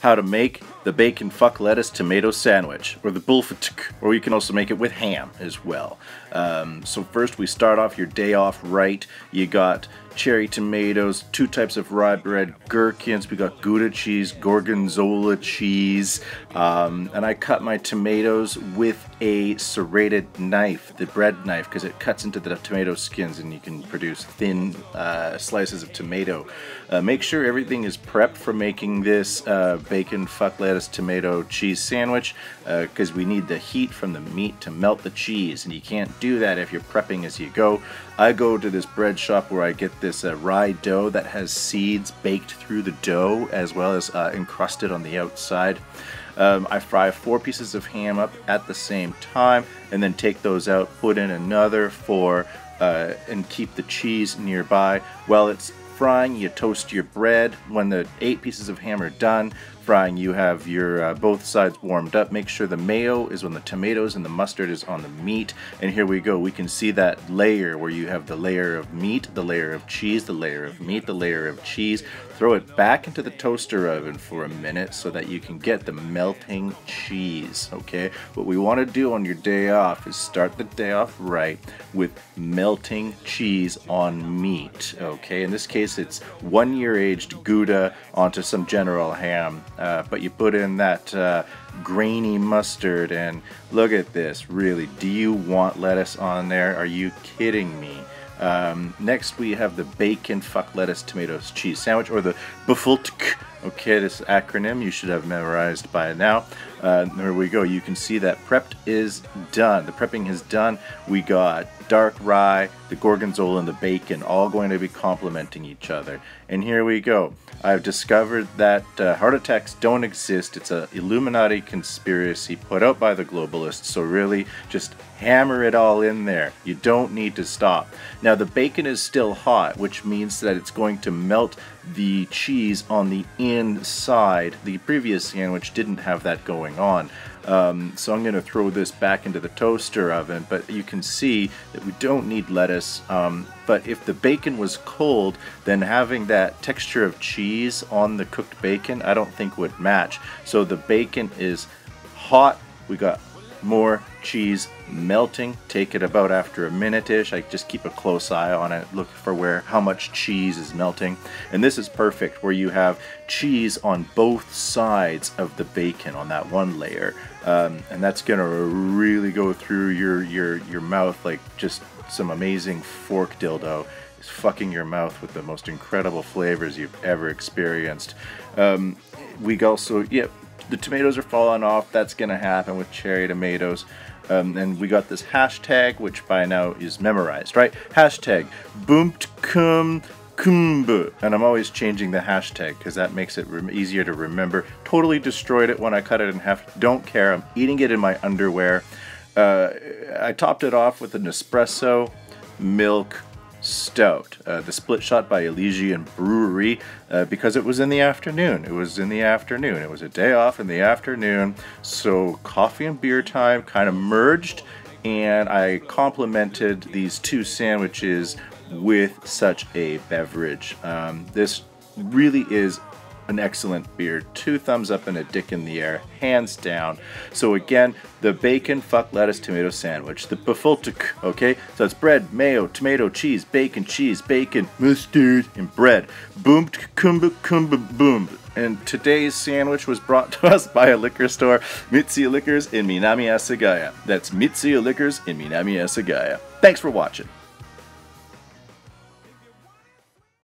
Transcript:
how to make the bacon fuck lettuce tomato sandwich, or the bulfatuk, or you can also make it with ham as well. So first we start off your day off right. You got cherry tomatoes, 2 types of rye bread, gherkins, we got Gouda cheese, gorgonzola cheese, and I cut my tomatoes with a serrated knife, the bread knife, because it cuts into the tomato skins and you can produce thin slices of tomato. Make sure everything is prepped for making this bacon fuck lettuce tomato cheese sandwich, because we need the heat from the meat to melt the cheese, and you can't do that if you're prepping as you go. I go to this bread shop where I get this rye dough that has seeds baked through the dough as well as encrusted on the outside. I fry 4 pieces of ham up at the same time and then take those out, put in another 4, and keep the cheese nearby. While it's frying, you toast your bread. When the 8 pieces of ham are done frying, you have your both sides warmed up. Make sure the mayo is on the tomatoes and the mustard is on the meat. And here we go. We can see that layer where you have the layer of meat, the layer of cheese, the layer of meat, the layer of cheese. Throw it back into the toaster oven for a minute so that you can get the melting cheese, okay? What we want to do on your day off is start the day off right with melting cheese on meat, okay? In this case, it's 1-year aged Gouda onto some General ham, but you put in that grainy mustard, and look at this, really, do you want lettuce on there? Are you kidding me? Next we have the bacon fuck lettuce tomatoes cheese sandwich, or the BFLTK. Okay, this acronym you should have memorized by now. There we go. You can see that prepped is done. The prepping is done. We got dark rye, the gorgonzola, and the bacon all going to be complementing each other. And here we go. I've discovered that heart attacks don't exist. It's an Illuminati conspiracy put out by the globalists. So really, just hammer it all in there. You don't need to stop. Now the bacon is still hot, which means that it's going to melt the cheese on the inside. The previous sandwich didn't have that going on. So I'm going to throw this back into the toaster oven, but you can see that we don't need lettuce. But if the bacon was cold, then having that texture of cheese on the cooked bacon I don't think would match. So the bacon is hot. We got more cheese melting. Take it about after a minute-ish. I just keep a close eye on it, look for how much cheese is melting. And this is perfect, where you have cheese on both sides of the bacon on that one layer, and that's gonna really go through your mouth like just some amazing fork dildo. It's fucking your mouth with the most incredible flavors you've ever experienced. We also, the tomatoes are falling off. That's gonna happen with cherry tomatoes. And we got this hashtag, which by now is memorized, right? Hashtag boomtkum kumbu. And I'm always changing the hashtag because that makes it easier to remember. Totally destroyed it when I cut it in half. Don't care. I'm eating it in my underwear. I topped it off with an espresso milk stout, the split shot by Elysian Brewery, because it was in the afternoon. It was a day off in the afternoon, so coffee and beer time kind of merged, and I complemented these 2 sandwiches with such a beverage. This really is an excellent beer. 2 thumbs up and a dick in the air, hands down. So again, the bacon fuck lettuce tomato sandwich, the BFLTK, okay? So it's bread, mayo, tomato, cheese, bacon, mustard, and bread. Boom, kumba, kumba, boom. And today's sandwich was brought to us by a liquor store, Mitsuya Liquors in Minami Asagaya. That's Mitsuya Liquors in Minami Asagaya. Thanks for watching.